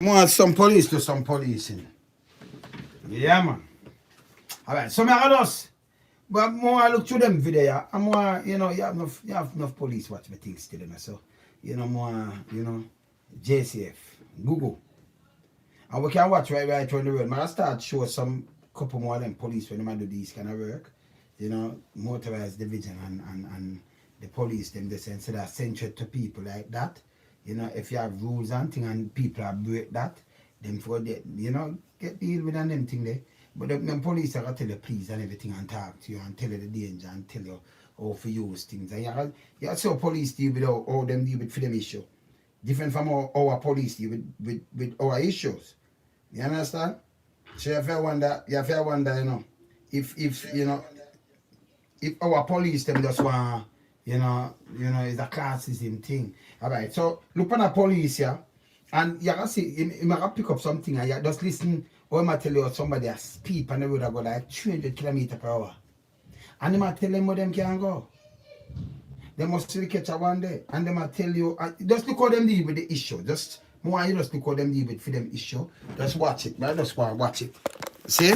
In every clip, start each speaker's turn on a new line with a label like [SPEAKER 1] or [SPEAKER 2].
[SPEAKER 1] Want some police do some policing. Yeah, man. All right, so I just, but more I look through them video, and more, you have enough police watch me things still, so, more, JCF, Google. And we can watch right on the road. I start show some couple more of them police when they do these kind of work. Motorized division and the police, them, they say that centered to people like that. If you have rules and things and people are break that, then for the, get deal with them thing there. But the police are going to tell you please and everything and talk to you and tell you the danger and tell you how to use things. And you saw police deal with how them deal with freedom issue. Different from how our police deal with our issues. You understand? So you have to wonder, if our police them just want, it's a classism thing. All right, so look on the police here, and you can see, you might pick up something, and you just listen, or I might tell you somebody a speed on the road that go like 300 kilometers per hour. And they might tell them where them can go. They must still catch a one day, and they might tell you, just look how them deal with the issue. Just more you just look how them deal with for them issue. Just watch it, man. Just watch it. See?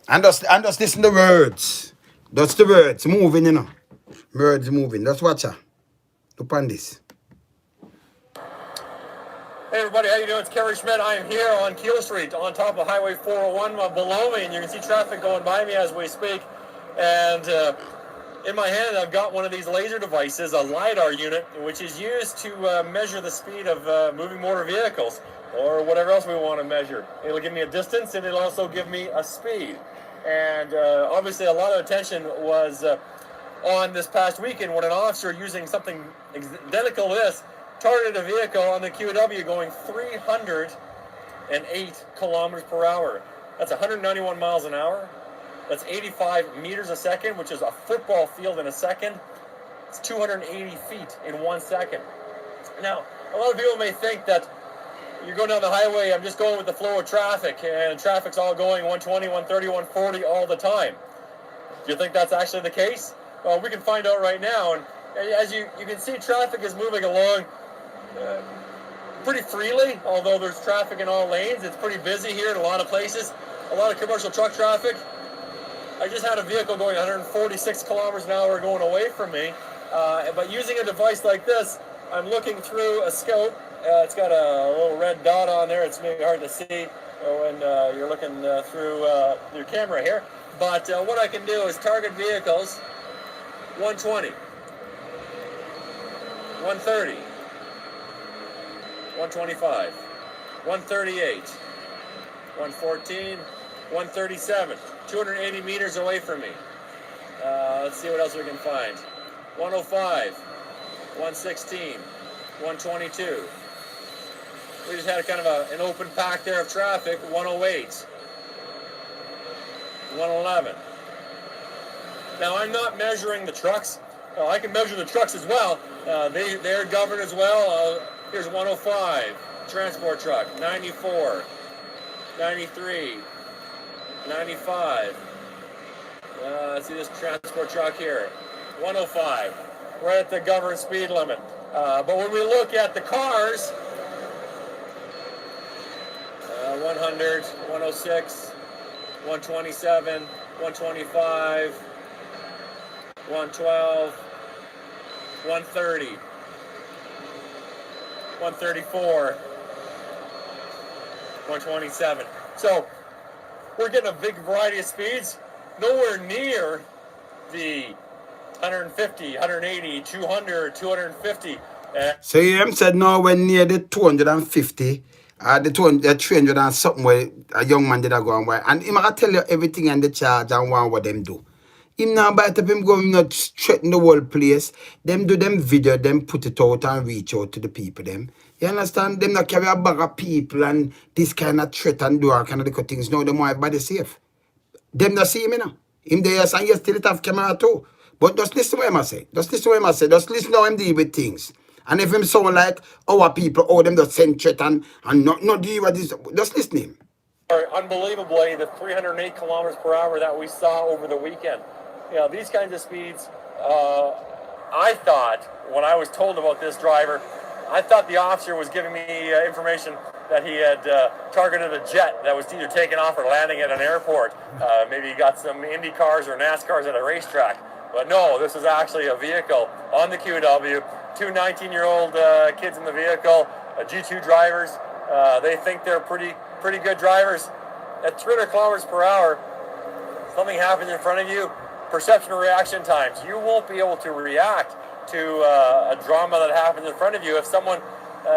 [SPEAKER 1] And just listen to the words. That's the words moving, Words moving. Just watch her. Look on this.
[SPEAKER 2] Hey everybody, how you doing? It's Kerry Schmidt. I am here on Keel Street on top of Highway 401 below me, and you can see traffic going by me as we speak. And in my hand I've got one of these laser devices, a LiDAR unit, which is used to measure the speed of moving motor vehicles or whatever else we want to measure. It'll give me a distance and it'll also give me a speed. And obviously a lot of attention was on this past weekend when an officer using something identical to this targeted a vehicle on the QW going 308 kilometers per hour. That's 191 miles an hour. That's 85 meters a second, which is a football field in a second. It's 280 feet in 1 second. Now, a lot of people may think that you're going down the highway, I'm just going with the flow of traffic, and traffic's all going 120, 130, 140 all the time. Do you think that's actually the case? Well, we can find out right now. And as you can see, traffic is moving along pretty freely, although there's traffic in all lanes. It's pretty busy here in a lot of places. A lot of commercial truck traffic. I just had a vehicle going 146 kilometers an hour going away from me. But using a device like this, I'm looking through a scope. It's got a little red dot on there. It's maybe hard to see when you're looking through your camera here. But what I can do is target vehicles 120, 130, 125, 138, 114, 137, 280 meters away from me. Let's see what else we can find. 105, 116, 122. We just had kind of an open pack there of traffic. 108, 111. Now I'm not measuring the trucks. I can measure the trucks as well. They're governed as well. Here's 105, transport truck, 94, 93, 95. Let's see this transport truck here, 105, right at the governed speed limit. But when we look at the cars, 100, 106, 127, 125, 112, 130, 134, 127. So we're getting a big variety of speeds, nowhere near the 150, 180, 200, 250.
[SPEAKER 1] So you said nowhere near the 250, the 300 and something where a young man did a go and why. And him I tell you everything and the charge and what them do. Him now bite up him go, him not threaten the whole place. Them do them video, them put it out and reach out to the people them. You understand? Them not carry a bag of people and this kind of threat and do all kind of little things. No, them want everybody safe. Them not see me now. Him there and you still have camera too. But just listen to what I say. Just listen to what I say. Just listen to how him deal with things. And if him sound like our people, them just send threat and not deal with this, just listen to him.
[SPEAKER 2] Unbelievably, the 308 kilometers per hour that we saw over the weekend. These kinds of speeds, I thought, when I was told about this driver, I thought the officer was giving me information that he had targeted a jet that was either taking off or landing at an airport. Maybe he got some Indy cars or NASCARs at a racetrack. But no, this is actually a vehicle on the QW. Two 19-year-old kids in the vehicle, G2 drivers. They think they're pretty good drivers. At 300 kilometers per hour, something happens in front of you, perception and reaction times. You won't be able to react to a drama that happens in front of you if someone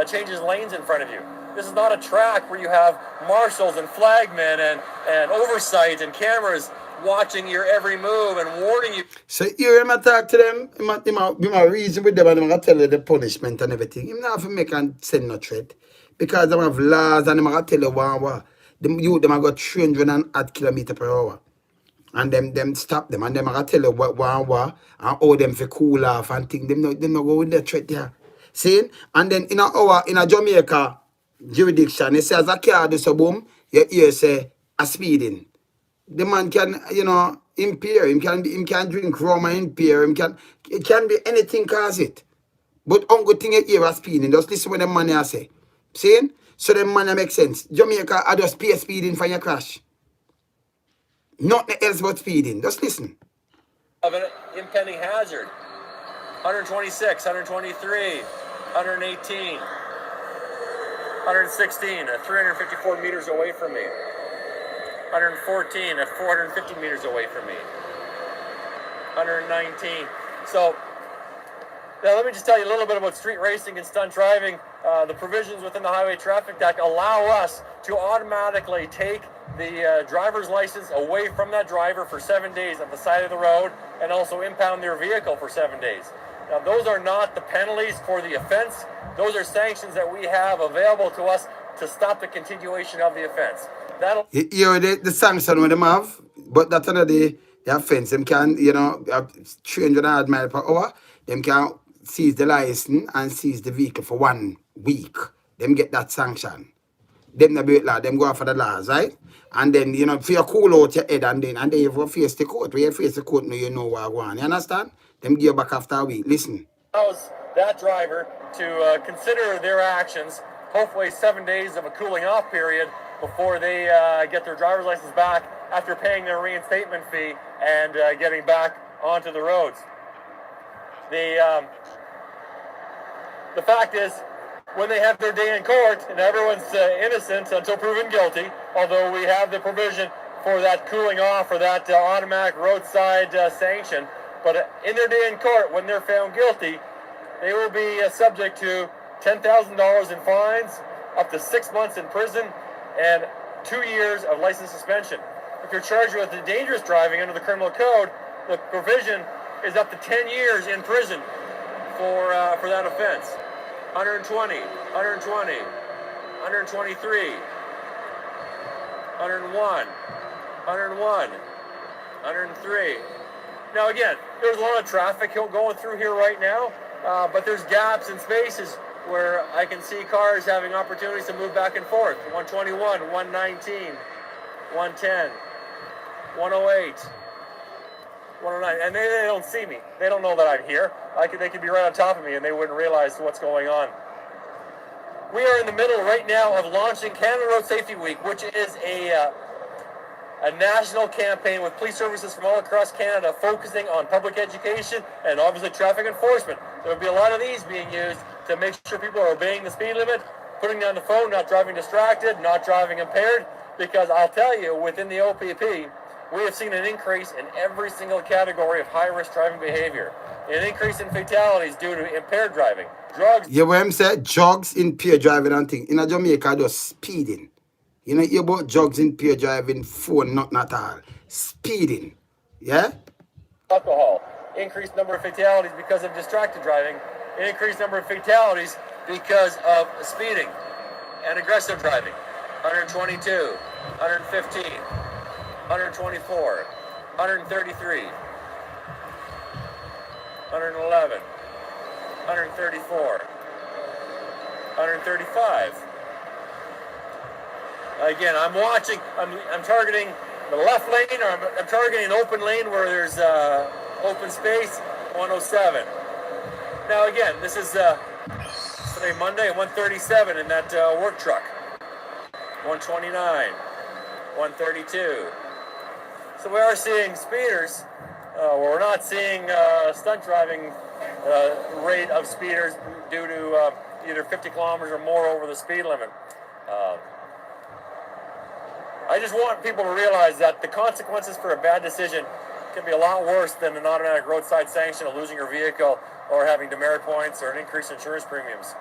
[SPEAKER 2] changes lanes in front of you. This is not a track where you have marshals and flagmen and oversight and cameras watching your every move and warning you.
[SPEAKER 1] So you him talk to them, him reason with them and him tell you the punishment and everything. Him not have to make and send no threat. Because them have laws and them tell you what. Them youth them got 300 kilometers per hour. And them stop them and them tell you what and how them for cool off and thing. Them no go with the threat there. See? And then in a Jamaica jurisdiction, it says a car do so boom, you hear say a speeding. The man can, impair. Him can drink rum and impair. It can be anything cause it. But uncle thing you hear a speeding. Just listen what the man say. See? So the man make sense. Jamaica are just pay speeding for your crash. Nothing else but speeding. Just listen.
[SPEAKER 2] Of an impending hazard. 126, 123, 118, 116 at 354 meters away from me. 114 at 450 meters away from me. 119. So, now let me just tell you a little bit about street racing and stunt driving. The provisions within the Highway Traffic Act allow us to automatically take the driver's license away from that driver for 7 days at the side of the road and also impound their vehicle for 7 days. Now, those are not the penalties for the offense. Those are sanctions that we have available to us to stop the continuation of the offense. That'll...
[SPEAKER 1] the sanction with them have, but that's another the offense. Them can, 300 miles per hour, them can seize the license and seize the vehicle for 1 week. Them get that sanction. Them the break law, them go after the laws, right? And then, for you cool out your head and then you go face the court. When you face the court, now you know what I want. You understand? Them give you back after a week. Listen.
[SPEAKER 2] Allows that driver to consider their actions, hopefully 7 days of a cooling off period before they get their driver's license back after paying their reinstatement fee and getting back onto the roads. The fact is, when they have their day in court and everyone's innocent until proven guilty, although we have the provision for that cooling off or that automatic roadside sanction, but in their day in court, when they're found guilty, they will be subject to $10,000 in fines, up to 6 months in prison, and 2 years of license suspension. If you're charged with dangerous driving under the criminal code, the provision is up to 10 years in prison for that offense. 120, 120, 123, 101, 101, 103. Now again, there's a lot of traffic going through here right now, but there's gaps and spaces where I can see cars having opportunities to move back and forth. 121, 119, 110, 108, 109, and they don't see me. They don't know that I'm here. They could be right on top of me and they wouldn't realize what's going on. We are in the middle right now of launching Canada Road Safety Week, which is a national campaign with police services from all across Canada focusing on public education and obviously traffic enforcement. There will be a lot of these being used to make sure people are obeying the speed limit, putting down the phone, not driving distracted, not driving impaired, because I'll tell you, within the OPP, we have seen an increase in every single category of high-risk driving behavior. An increase in fatalities due to impaired driving, drugs.
[SPEAKER 1] Yeah, what I'm saying, drugs, impaired driving and things. In a Jamaica, just speeding. You know, hear about drugs, impaired driving, phone, not at all. Speeding. Yeah?
[SPEAKER 2] Alcohol. Increased number of fatalities because of distracted driving. An increased number of fatalities because of speeding and aggressive driving. 122, 115, 124, 133, 111, 134, 135. Again, I'm watching, I'm targeting the left lane, or I'm targeting an open lane where there's open space, 107. Now again, this is today Monday, 137 in that work truck. 129, 132. So we are seeing speeders. We're not seeing stunt driving rate of speeders due to either 50 kilometers or more over the speed limit. I just want people to realize that the consequences for a bad decision can be a lot worse than an automatic roadside sanction of losing your vehicle or having demerit points or an increase in insurance premiums.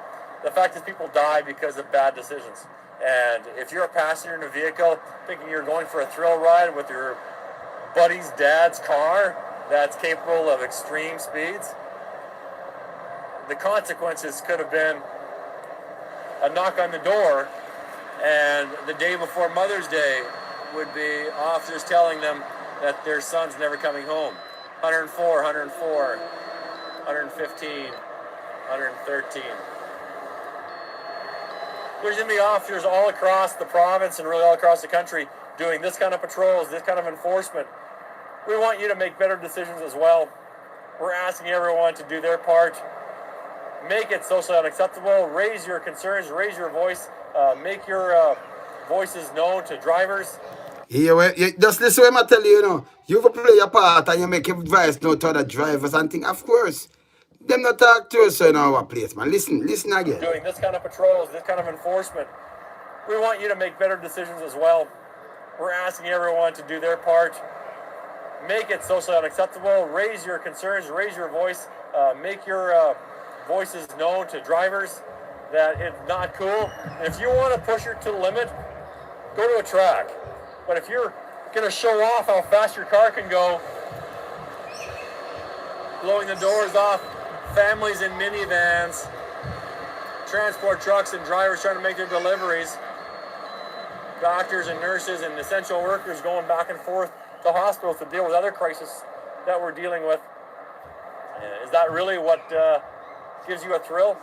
[SPEAKER 2] The fact is people die because of bad decisions. And if you're a passenger in a vehicle thinking you're going for a thrill ride with your buddy's dad's car that's capable of extreme speeds, the consequences could have been a knock on the door, and the day before Mother's Day would be officers telling them that their son's never coming home. 104, 104, 115, 113. There's going to be officers all across the province and really all across the country doing this kind of patrols, this kind of enforcement. We want you to make better decisions as well. We're asking everyone to do their part. Make it socially unacceptable. Raise your concerns, raise your voice, make your voices known to drivers.
[SPEAKER 1] Yeah, just listen what I tell you, you know. You play your part and you make your voice known to other drivers and things. Of course. Them not talk to us in our place, man. Listen again.
[SPEAKER 2] Doing this kind of patrols, this kind of enforcement. We want you to make better decisions as well. We're asking everyone to do their part. Make it socially unacceptable. Raise your concerns, raise your voice, make your voices known to drivers that it's not cool. And if you want to push it to the limit, go to a track. But if you're going to show off how fast your car can go, blowing the doors off families in minivans, transport trucks and drivers trying to make their deliveries, doctors and nurses and essential workers going back and forth to hospitals to deal with other crises that we're dealing with. Is that really what gives you a thrill?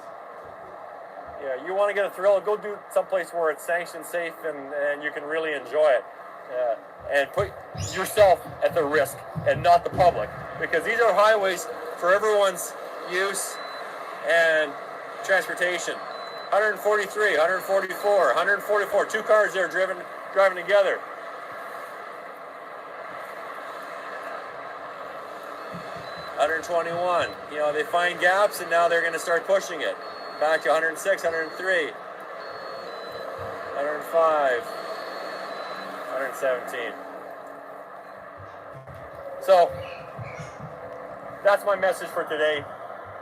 [SPEAKER 2] Yeah, you want to get a thrill, go do someplace where it's sanctioned, safe, and you can really enjoy it. And put yourself at the risk and not the public, because these are highways for everyone's use and transportation. 143, 144, 144, two cars there driving together. $121. You know, they find gaps and now they're going to start pushing it. Back to 106, 103, 105, 117. So, that's my message for today.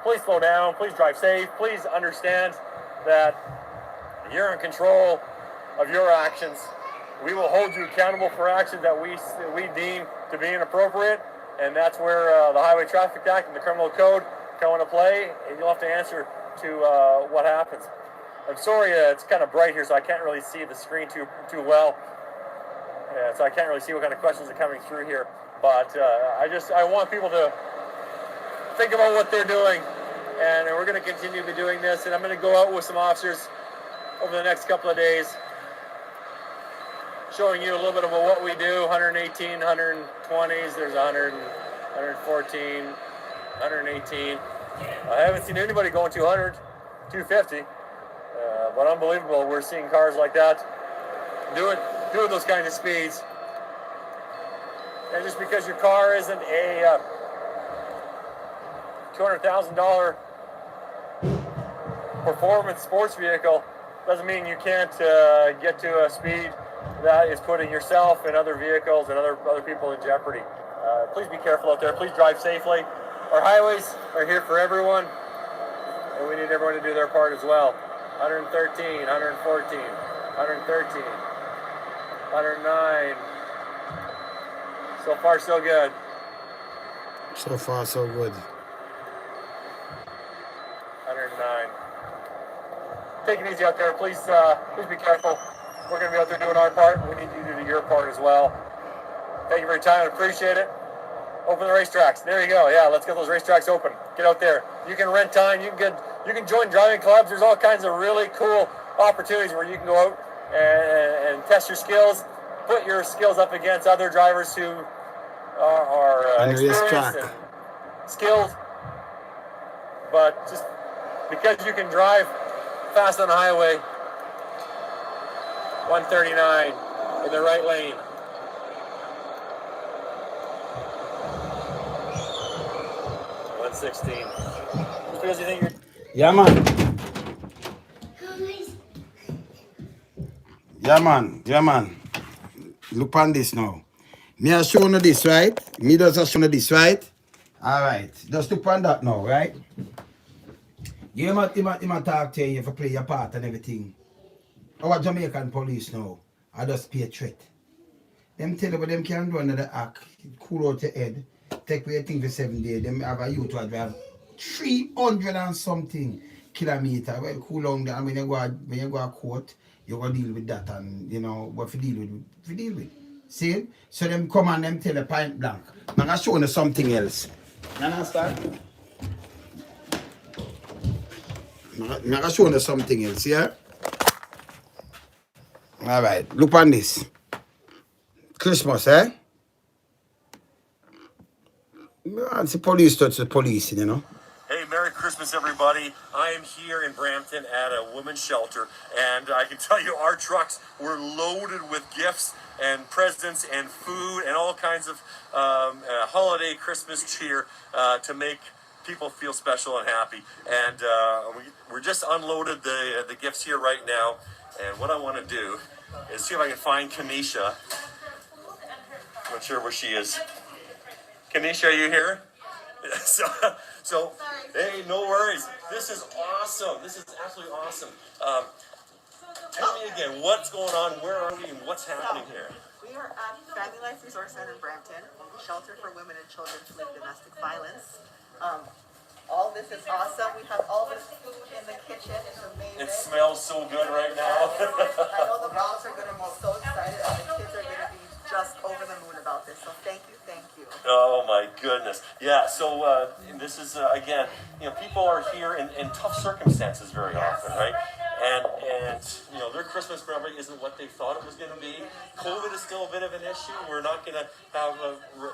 [SPEAKER 2] Please slow down, please drive safe, please understand that you're in control of your actions. We will hold you accountable for actions that we deem to be inappropriate, and that's where the Highway Traffic Act and the Criminal Code come into play, and you'll have to answer to what happens. I'm sorry, it's kind of bright here, so I can't really see the screen too well. So I can't really see what kind of questions are coming through here. But I want people to think about what they're doing, and we're going to continue to be doing this. And I'm going to go out with some officers over the next couple of days, showing you a little bit of what we do. 118, 120s. There's 100, 114, 118. I haven't seen anybody going 200, 250, but unbelievable. We're seeing cars like that doing those kinds of speeds. And just because your car isn't a $200,000 performance sports vehicle doesn't mean you can't get to a speed that is putting yourself and other vehicles and other people in jeopardy. Please be careful out there. Please drive safely. Our highways are here for everyone, and we need everyone to do their part as well. 113, 114, 113, 109. So far, so good.
[SPEAKER 1] So far, so good.
[SPEAKER 2] 109. Take it easy out there. Please be careful. We're going to be out there doing our part. We need you to do your part as well. Thank you for your time. I appreciate it. Open the racetracks. There you go. Yeah, let's get those racetracks open. Get out there. You can rent time. You can join driving clubs. There's all kinds of really cool opportunities where you can go out and test your skills. Put your skills up against other drivers who are experienced and skilled. But just because you can drive fast on the highway 139 in the right lane. $116. Just because you think you're...
[SPEAKER 1] Yeah, man. Yeah, man. Yeah, man. Look on this now. Me are showing you this, right? Me does show you this, right? Alright. Just look on that now, right? You might talk to you if you play your part and everything. Our Jamaican police now, I just pay a threat. Them tell you what them can do another act, cool out your head, take away your thing for 7 days. Them have a youth who drive 300 and something kilometer. Well, cool down there. And when you go to court, you go deal with that and you know what you deal with. See? So them come and them tell you point blank. I'm gonna show you something else. You understand? I'm gonna show you something else, yeah? Alright, look on this. Christmas, eh? It's the police touch the police, you know.
[SPEAKER 2] Hey, Merry Christmas, everybody. I am here in Brampton at a women's shelter, and I can tell you our trucks were loaded with gifts and presents and food and all kinds of holiday Christmas cheer to make people feel special and happy. And we're just unloaded the gifts here right now, and what I want to do is see if I can find Kanisha. I'm not sure where she is. Kanisha, are you here? So, hey, no worries. This is awesome. This is absolutely awesome. Tell me again, what's going on? Where are we, and what's happening here?
[SPEAKER 3] We are at Family Life Resource Center in Brampton, shelter for women and children fleeing domestic violence. All this is awesome. We have all this food in the kitchen. It's amazing.
[SPEAKER 2] It smells so good right now.
[SPEAKER 3] I know the moms are going to be so excited, and the kids are going to be just over the moon about this. So thank you.
[SPEAKER 2] Oh my goodness. Yeah, so this is, again, you know, people are here in tough circumstances very often, right? And you know, their Christmas probably isn't what they thought it was going to be. COVID is still a bit of an issue. We're not going to have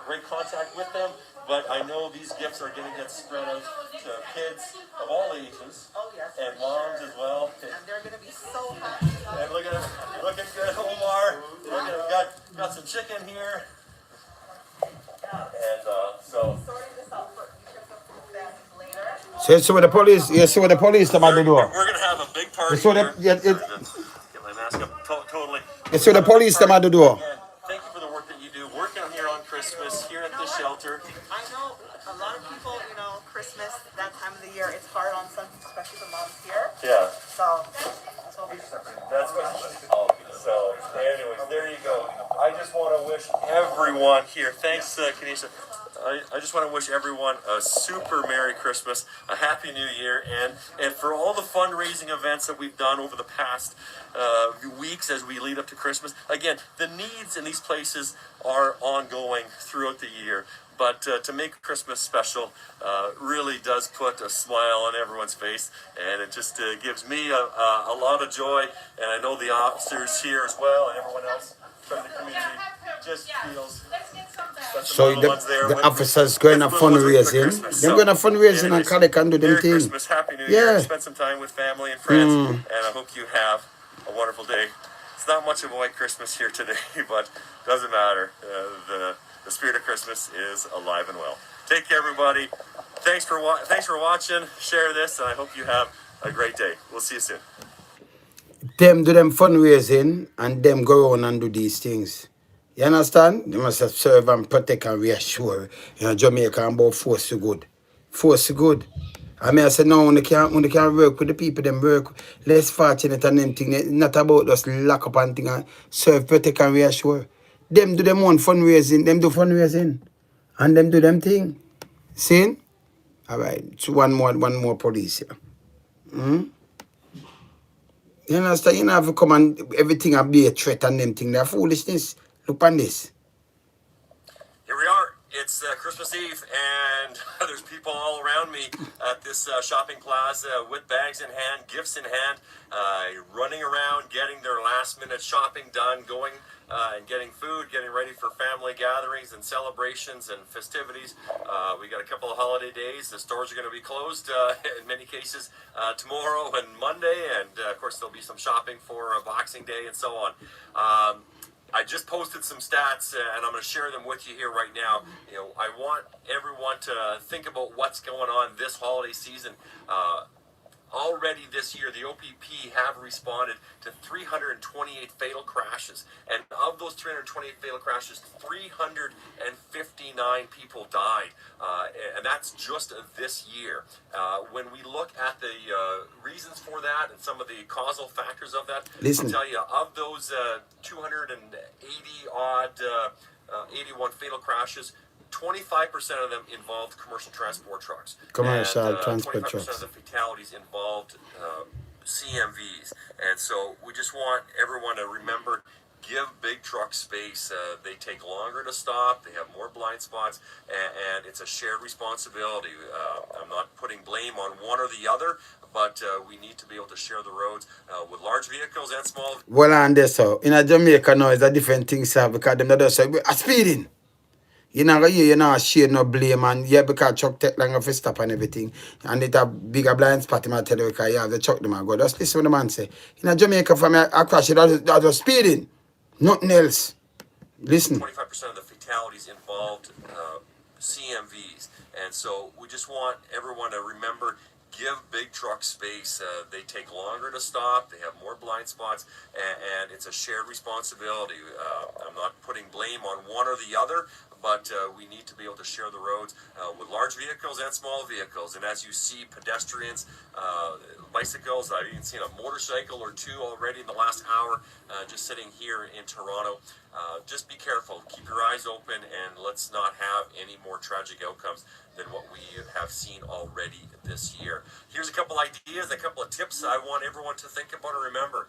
[SPEAKER 2] great contact with them, but I know these gifts are going to get spread out to kids of all ages.
[SPEAKER 3] Oh, yes,
[SPEAKER 2] and moms as well.
[SPEAKER 3] And they're going to be so happy.
[SPEAKER 2] And look at him, looking good, Omar. Look at him, got some chicken here. And so.
[SPEAKER 1] So what the police, you see what the police come out the door.
[SPEAKER 2] We're gonna have a big party
[SPEAKER 1] here.
[SPEAKER 2] Get my mask up totally.
[SPEAKER 1] You see the police come out the door.
[SPEAKER 2] Thank you for the work that you do, working here on Christmas, here at the shelter.
[SPEAKER 3] I know a lot of people, you know, Christmas, that time of the year, it's hard on some, especially the moms here.
[SPEAKER 2] Yeah.
[SPEAKER 3] So,
[SPEAKER 2] that's what. So, anyways, there you go. I just want to wish everyone here, thanks, Kanisha. I just want to wish everyone a super Merry Christmas, a Happy New Year, and for all the fundraising events that we've done over the past weeks as we lead up to Christmas. Again, the needs in these places are ongoing throughout the year. But to make Christmas special really does put a smile on everyone's face, and it just gives me a lot of joy, and I know the officers here as well, and everyone else from the community just feels.
[SPEAKER 1] So the officers going to fundraising, they're going to fundraising and they can do them thing.
[SPEAKER 2] Christmas, Happy New Year, spend some time with family and friends, and I hope you have a wonderful day. It's not much of a white Christmas here today, but it doesn't matter. The spirit of Christmas is alive and well. Take care, everybody. Thanks for watching. Share this, and I hope you have a great day. We'll see you soon.
[SPEAKER 1] Them do them fundraising, and them go on and do these things. You understand? They must serve and protect and reassure. You know, Jamaica and about force to good. Force to good. I mean, I said, no, when they can't work with the people, them work less fortunate and them thing. Not about just lock up and thing and serve, protect and reassure. Them do them own fundraising, them do fundraising. And them do them thing. See? Alright, so one more police here. You understand? You don't have to come and everything will be a threat and them thing. They're foolishness. Look on this.
[SPEAKER 2] Here we are It's Christmas Eve, and there's people all around me at this shopping plaza with bags in hand, gifts in hand, running around, getting their last-minute shopping done, going and getting food, getting ready for family gatherings and celebrations and festivities. We got a couple of holiday days. The stores are going to be closed in many cases tomorrow and Monday, and of course there'll be some shopping for Boxing Day and so on. I just posted some stats, and I'm going to share them with you here right now. You know, I want everyone to think about what's going on this holiday season. Already this year, the OPP have responded to 328 fatal crashes. And of those 328 fatal crashes, 359 people died. And that's just this year. When we look at the reasons for that and some of the causal factors of that, I'll tell you, of those 81 fatal crashes, 25% of them involved commercial transport trucks.
[SPEAKER 4] Commercial transport
[SPEAKER 2] 25%
[SPEAKER 4] trucks.
[SPEAKER 2] of the fatalities involved CMVs. And so we just want everyone to remember, give big trucks space. They take longer to stop. They have more blind spots, and it's a shared responsibility. I'm not putting blame on one or the other, but we need to be able to share the roads with large vehicles and small.
[SPEAKER 4] Well, and this so in a Jamaica now is a different thing, sir, because them not say a speeding. You know, you know, share no blame, and yeah, because truck take longer for stop and everything, and it a bigger blind spot. I tell you, because you have the truck them and go. Just listen what the man say. In a Jamaica, for me, I crash it. That was speeding, nothing else. Listen.
[SPEAKER 2] 25% of the fatalities involved CMVs, and so we just want everyone to remember, give big trucks space. They take longer to stop. They have more blind spots, and it's a shared responsibility. I'm not putting blame on one or the other, but we need to be able to share the roads with large vehicles and small vehicles. And as you see pedestrians, bicycles, I've even seen a motorcycle or two already in the last hour just sitting here in Toronto. Just be careful, keep your eyes open, and let's not have any more tragic outcomes than what we have seen already this year. Here's a couple ideas, a couple of tips I want everyone to think about and remember.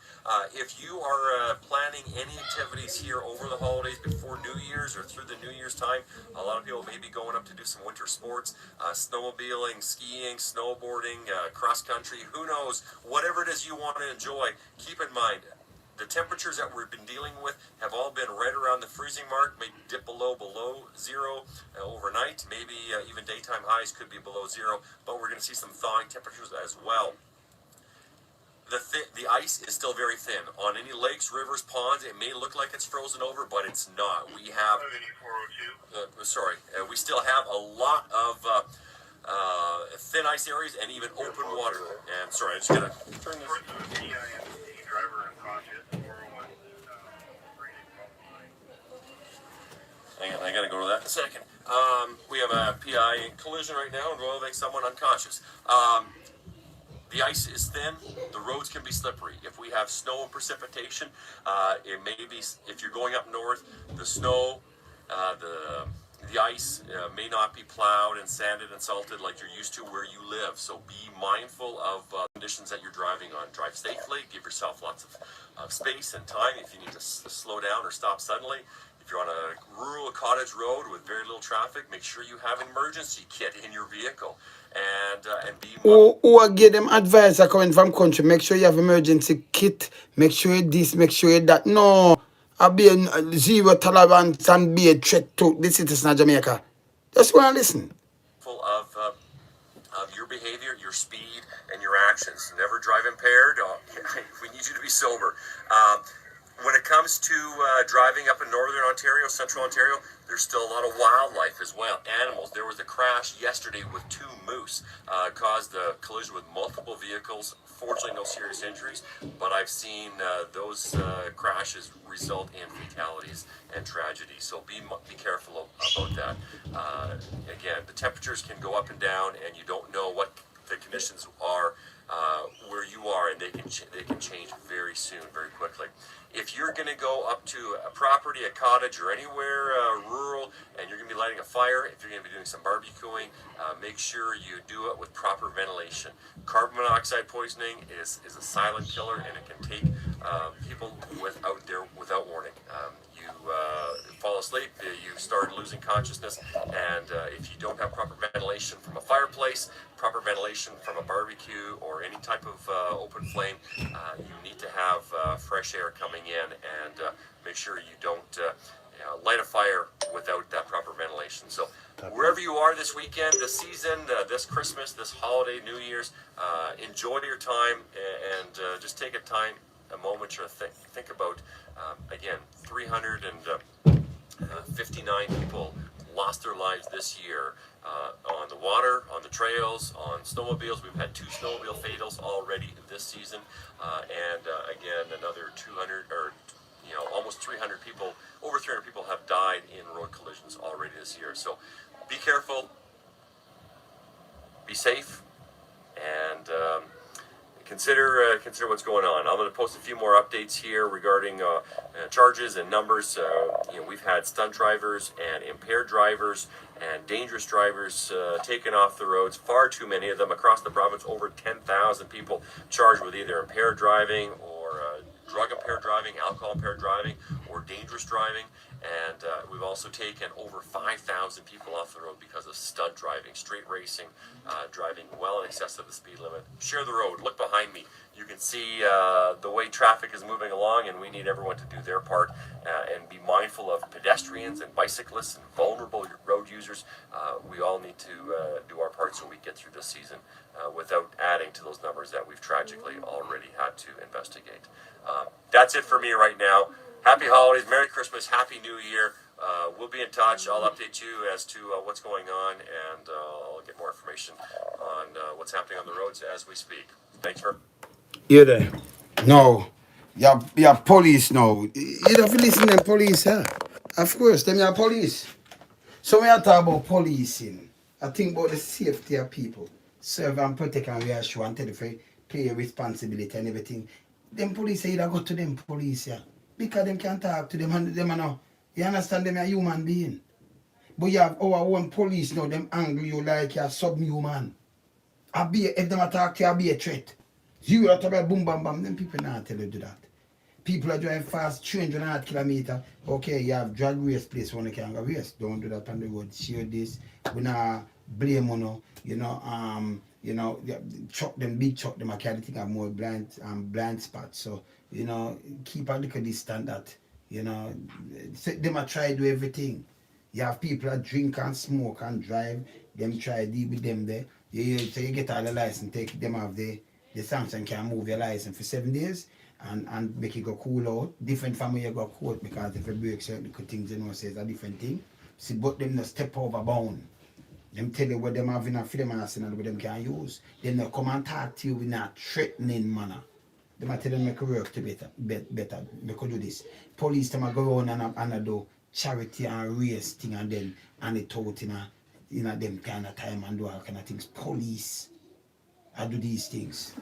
[SPEAKER 2] If you are planning any activities here over the holidays before New Year's or through the New Year's time, a lot of people may be going up to do some winter sports, snowmobiling, skiing, snowboarding, cross country, who knows, whatever it is you want to enjoy, keep in mind, the temperatures that we've been dealing with have all been right around the freezing mark, maybe dip below zero overnight, maybe even daytime highs could be below zero, but we're going to see some thawing temperatures as well. The ice is still very thin. On any lakes, rivers, ponds, it may look like it's frozen over, but it's not. We have, we still have a lot of thin ice areas and even open water. And sorry, I just gotta turn this. Hang on, I gotta go to that in a second. We have a PI collision right now involving someone unconscious. The ice is thin, the roads can be slippery. If we have snow and precipitation, it may be, if you're going up north, the snow, the ice may not be plowed and sanded and salted like you're used to where you live. So be mindful of conditions that you're driving on. Drive safely, give yourself lots of space and time if you need to slow down or stop suddenly. If you're on a rural cottage road with very little traffic, make sure you have an emergency kit in your vehicle. And be
[SPEAKER 4] Or give them advice coming from country. Make sure you have emergency kit. Make sure you this, make sure you that. No, I'll be a zero tolerance and be a threat to the citizens of Jamaica. Just go and listen.
[SPEAKER 2] Of your behavior, your speed, and your actions. Never drive impaired. We need you to be sober. When it comes to driving up in Northern Ontario, Central Ontario, there's still a lot of wildlife as well, animals. There was a crash yesterday with 2 moose, caused a collision with multiple vehicles. Fortunately, no serious injuries, but I've seen those crashes result in fatalities and tragedy. So be careful about that. Again, the temperatures can go up and down, and you don't know what the conditions are where you are, and they can change very soon, very quickly. If you're going to go up to a property, a cottage, or anywhere rural, and you're going to be lighting a fire, if you're going to be doing some barbecuing, make sure you do it with proper ventilation. Carbon monoxide poisoning is a silent killer, and it can take people without warning. You fall asleep, you start losing consciousness, and if you don't have proper ventilation from a fireplace, proper ventilation from a barbecue, or any type of open flame, you need to have fresh air coming in, and make sure you don't light a fire without that proper ventilation. So wherever you are this weekend, this season, this Christmas, this holiday, New Year's, enjoy your time, and just take a moment to think about, again, 359 people lost their lives this year on the water, on the trails, on snowmobiles. We've had 2 snowmobile fatals already this season, and again, another 200 or almost 300 people, over 300 people have died in road collisions already this year. So be careful, be safe, and consider what's going on. I'm going to post a few more updates here regarding charges and numbers. We've had stunt drivers and impaired drivers and dangerous drivers taken off the roads. Far too many of them across the province. Over 10,000 people charged with either impaired driving or drug impaired driving, alcohol impaired driving, or dangerous driving. And we've also taken over 5,000 people off the road because of stunt driving, straight racing, driving well in excess of the speed limit. Share the road. Look behind me. You can see the way traffic is moving along, and we need everyone to do their part and be mindful of pedestrians and bicyclists and vulnerable road users. We all need to do our part so we get through this season without adding to those numbers that we've tragically already had to investigate. That's it for me right now. Happy holidays, Merry Christmas, Happy New Year. We'll be in touch. I'll update you as to what's going on, and I'll get more information on what's happening on the roads as we speak. Thanks for...
[SPEAKER 4] You there? No. You're police now. You don't listen to police, huh? Of course, them are police. So when I talk about policing, I think about the safety of people. Serve and protect and reassure and tell you to play responsibility and everything. Them police say you go to them police, yeah. Because them can't talk to them and them know. You understand, them are human being. But you have our own police now, them angry you like you're subhuman. If them attack you, I'll be a threat. You are talking about boom bam bam, them people not tell you to do that. People are driving fast, 300 kilometers. Okay, you have drag race place when you can go race. Don't do that on the road. Share this. We not blame chuck them, big chuck them. I can't think of more blind spots. So, keep a look at this standard. Them are try to do everything. You have people that drink and smoke and drive. Them try to deal with them there. So you get all the license, take them off the sanction, can move your license for 7 days and make it go cool out. Different from when you go court, because if you break certain things, say it's a different thing. See, but them not step over bound. Them tell you what them have in a freedom arsenal what them can use. Them not come and talk to you in a threatening manner. Them might tell them make work to better. They could do this. Police them go around and do charity and race thing and then and it out in a them kind of time and do all kind of things. Police I do these things.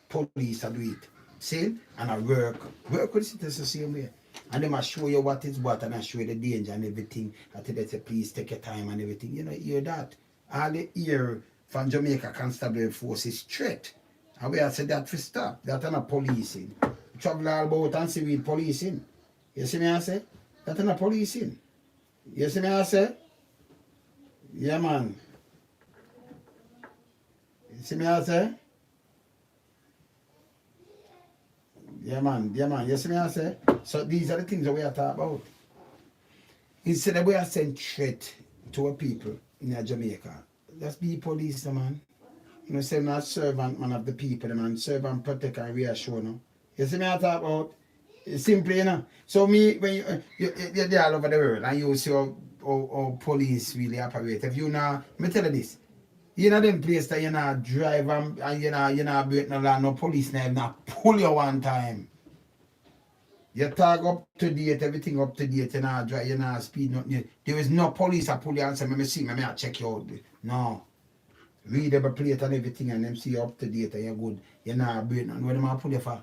[SPEAKER 4] Police I do it. See? And I work with the citizens the same way. And them I show you what is what and I show you the danger and everything. I tell you, please take your time and everything. You hear that. All the hear from Jamaica Constabulary Force is threat. And we have said that for stop. That's not policing. Travel all about and see we policing. You see me I say? That's not policing. You see me I say? Yeah man. You see me I say? Yeah man. You see me I say? So these are the things that we are talking about. Instead of we are sending threat to our people in Jamaica, let's be police, man. Say I'm not servant man of the people, man. Serve and protect and reassure. No? You see me I talk about? Simply, So me, when you're there all over the world and you see how police really operate. If you now, let me tell you this. You know them place that you not drive and you not break no law, no police not pull you one time. You talk up to date, everything up to date, you not drive, you not speed nothing. There is no police that pull you and say, let me see, let me check you out. No. Read every plate and everything and them see you up to date and you're good. You not break nothing. What them not pull you for?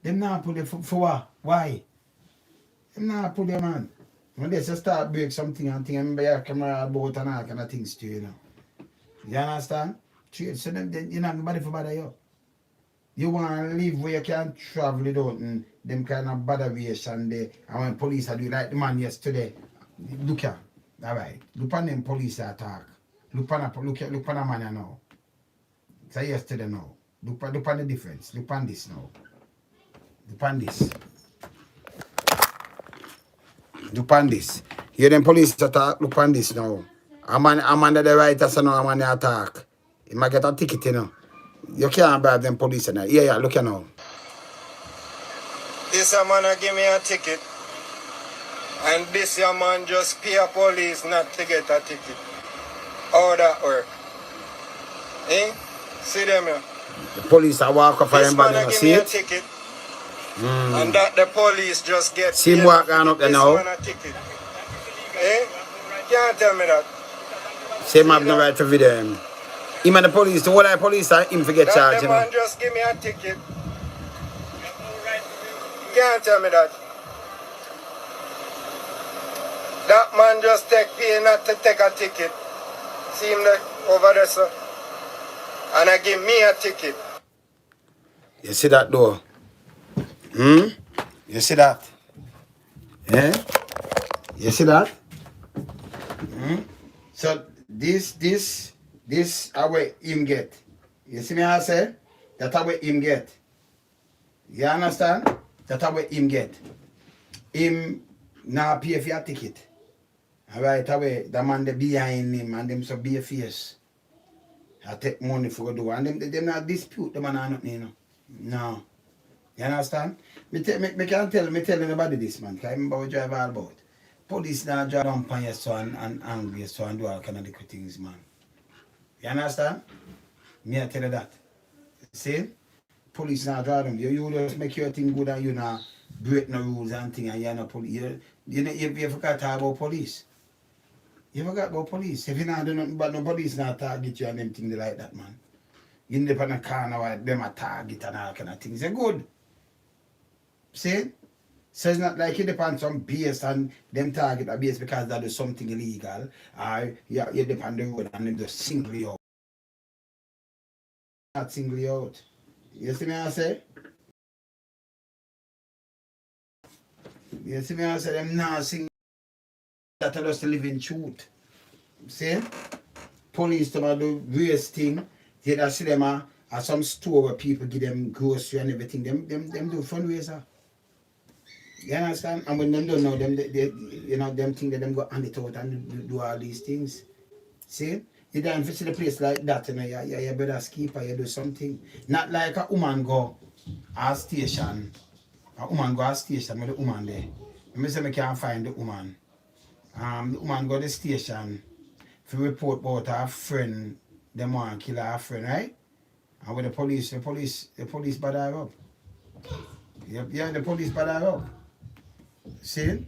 [SPEAKER 4] Them not pull you for what? Why? Them not pull you, man. When they start break something and thing, remember your camera about and all kind of things too, You understand? So them, you know, nobody for bother you.
[SPEAKER 1] You want to live where you can travel without them kind of bad aviation there. And when police are doing like the man yesterday, look here. All right. Look on them police attack. Look on a man now. So yesterday now. Look on the difference. Look on this now. Look on this. Look on this. Hear them police attack. Look on this now. I'm under the right as now. I'm on the attack. You might get a ticket, you know. You can't bribe them police now. Yeah, look here now.
[SPEAKER 5] This a man give me a ticket. And this a man just pay a police not to get a ticket. How that work? Eh? See them here.
[SPEAKER 1] The police are walk up for them, but
[SPEAKER 5] give
[SPEAKER 1] see
[SPEAKER 5] me a
[SPEAKER 1] it?
[SPEAKER 5] ticket. And that the police just get
[SPEAKER 1] See him walk on up there now.
[SPEAKER 5] Man a ticket. Eh? Can't tell me that.
[SPEAKER 1] Same have no right to video him. Him and the police, the whole of the police are him to get charged,
[SPEAKER 5] That the
[SPEAKER 1] you know.
[SPEAKER 5] man just give me a ticket. Can't tell me that. That man just pay not to take a ticket. See him there, over there, sir. And I give me a ticket.
[SPEAKER 1] You see that door? You see that? Eh? You see that? So this how him get. You see me I say? That's how him get. You understand? That's how him get. Him now pay for your ticket. Alright, away the man they behind him and them so be a face. I take money for do and them not dispute the man or nothing, you know. No. You understand? Me can't tell anybody this, man. Because I remember what drive all about. Police now drive down on your son and angry so and do all kind of little things, man. You understand? Me I tell you that. See? Police now drive them. You just make your thing good and you now break no rules and things and you're not police. You forgot to talk about police. You forgot about police. If you not do nothing but no police not target you and them things like that, man. You end up on a car now them a target and all kind of things. They're good. See? So it's not like you depend on some base and them target a base because that is something illegal. Or you depend on the road and them just single you out. Not single you out. You see me I say? You see me I say them not single. That are just living truth. See? Police to do race thing. You just see them at some store where people give them grocery and everything. Them do fundraiser. You understand? And when them don't know them, they you know, them think that them go hand it out and do all these things. See? You don't visit a place like that, you know, you better keeper, you do something. Not like a woman go a station. A woman go a station with the woman there. I say I can't find the woman. The woman go to the station to report about her friend, them want to kill her friend, right? And with the police bad her up. Yeah, the police bad her up. See?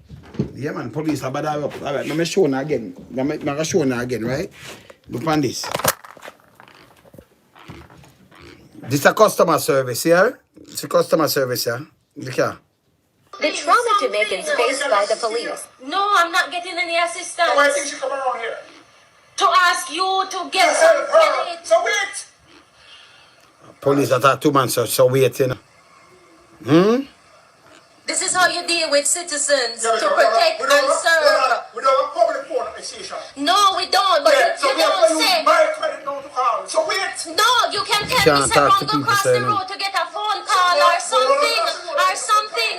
[SPEAKER 1] Yeah, man, police are bad her up. All right, let me show you again. Let me show you again, right? Look on this. This is a customer service, yeah? It's a customer service, yeah? Look here.
[SPEAKER 6] The trauma Jamaicans faced by the police.
[SPEAKER 7] No, I'm not getting any assistance.
[SPEAKER 5] So why do you think she come around here?
[SPEAKER 7] To ask you to get some credit.
[SPEAKER 5] So wait!
[SPEAKER 1] Police attack 2 months, so wait, you know.
[SPEAKER 7] This is how you deal with citizens
[SPEAKER 5] Yeah,
[SPEAKER 7] to protect and serve.
[SPEAKER 5] We don't have public phone at the station.
[SPEAKER 7] No, we don't. But
[SPEAKER 5] Yeah, so
[SPEAKER 7] you
[SPEAKER 5] we have
[SPEAKER 7] don't
[SPEAKER 5] to use
[SPEAKER 7] say.
[SPEAKER 5] my credit now to call. So wait!
[SPEAKER 7] No, you can tell
[SPEAKER 1] Can't
[SPEAKER 7] me
[SPEAKER 1] talk to
[SPEAKER 7] someone go
[SPEAKER 1] people,
[SPEAKER 7] across
[SPEAKER 1] say
[SPEAKER 7] the
[SPEAKER 1] no.
[SPEAKER 7] road to get a phone call or something. Or something.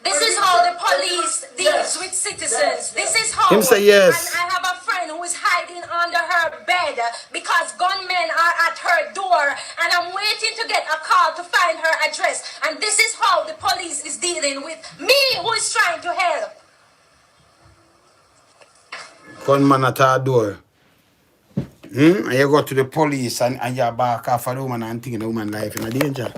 [SPEAKER 7] This is how the police deals with citizens. This is how.
[SPEAKER 1] Him say yes.
[SPEAKER 7] And I have a friend who is hiding under her bed because gunmen are at her door, and I'm waiting to get a call to find her address. And this is how the police is dealing with me, who is trying to help.
[SPEAKER 1] Gunman at our door. And you go to the police and you back off a woman and think the woman life in a danger.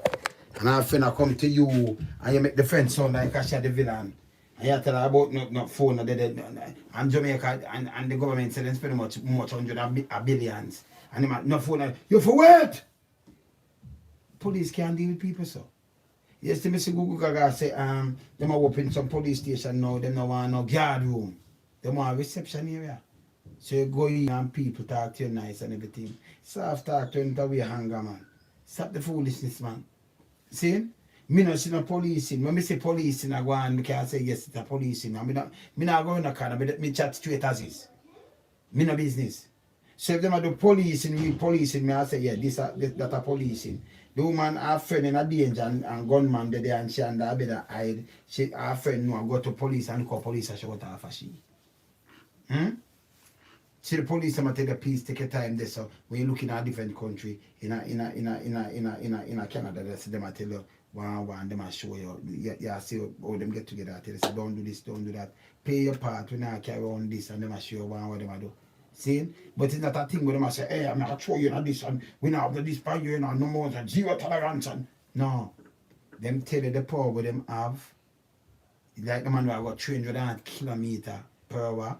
[SPEAKER 1] And our friend come to you and you make the friend sound like Asha the villain. And you tell her about not phone and Jamaica and the government said they spend much hundred of billions. And they no phone. You for what? Police can't deal with people so. Yesterday Mr. Google Gaga say them are open some police station now, them no want no guard room. They want a reception area. So you go in and people talk to you nice and everything. Soft talk to you away hunger, man. Stop the foolishness, man. See? Me no see no policing. When me say policing, I go on, me can say yes, it's a policing. Me not go in the corner, me chat straight as is. Me no business. So if them are do policing, me I say, yeah, that a policing. The woman, her friend in a danger and gunman there and she and the better hide. Her friend no go to police and call police and she got her for she. See the police them take the peace, take your time there. So when you look in a different country, in a Canada, they see them I tell you one, them I show you. Yeah, see how them get together. I tell you, say, don't do this, don't do that. Pay your part, we now carry on this, and them I show you what them I do. See? But it's not a thing where them I say, hey, I'm gonna throw you on this and we now have this by you and no more than zero tolerance and no. Them tell you the power where them have. Like the man who got 300 kilometers per hour.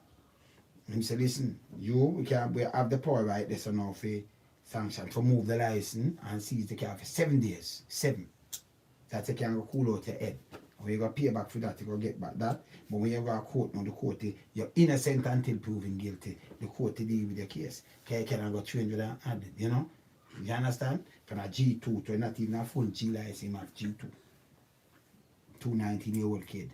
[SPEAKER 1] And he said, listen, we have the power right there so now for sanction to move the license and seize the car for 7 days. 7. That you can go cool out your head. When you got to pay back for that, you go get back that. But when you go to court, now the court, you're innocent until proven guilty. The court deal with your case. Okay, you cannot go 300 and add it, you know? You understand? From a G2 to not even a full G license, you have G2. 19-year-old kid.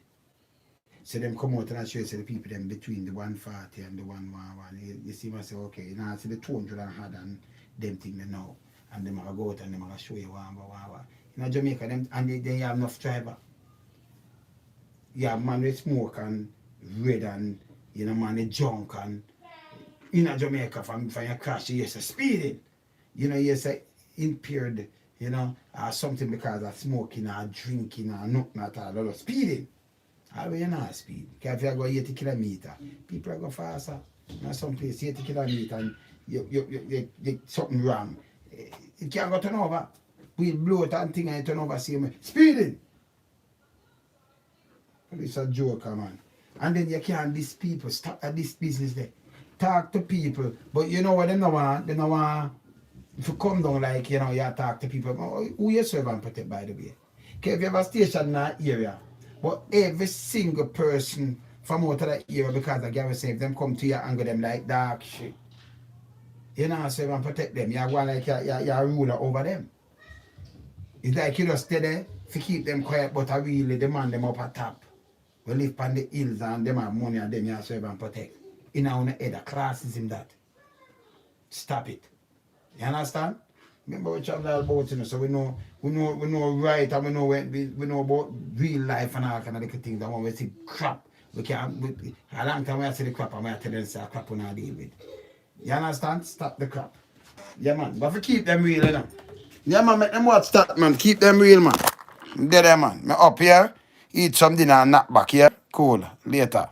[SPEAKER 1] So them come out and show you the people them between the 140 and the 111. You see me say, okay, you know, see the 200 and hard and them thing they know. And them are go out and them are show you one. You know, Jamaica, them and they have enough driver. You have man with smoke and red and you know man with junk and in Jamaica from your crash you say speeding. You know, you say impaired, you know, or something because of smoking or drinking or nothing at all. Or speeding. How will you not speed? Because if you go 80 kilometers, people go faster. You know, some place 80 kilometers and you something wrong. It can't go turn over. We blow it and thing and turn over same way. Speeding! It's a joke, man. And then you can't these people stop at this business there. Talk to people. But you know what they don't want? They don't want if you come down like, you know, you talk to people. Who you serve and protect, by the way? Okay, if you have a station in that area, but every single person from out of that area, because I Gary say, if them come to you and go them like dark shit, you know, serve and protect them. You're going like you're a ruler over them. It's like you just stay there to keep them quiet, but I really demand them up at top. We live on the hills and them have money and them you serve and protect. In our head, a classism that. Stop it. You understand? Remember we travel about, you know, so we know right and we know about real life and all kind of little things. And when we see crap, a long time we see the crap and we tell them say crap we not deal with. You understand? Stop the crap. Yeah man, but if we keep them real, you know. Yeah man, make them watch that man, keep them real man. There man. Me up here, eat some dinner and knock back here. Cool. Later.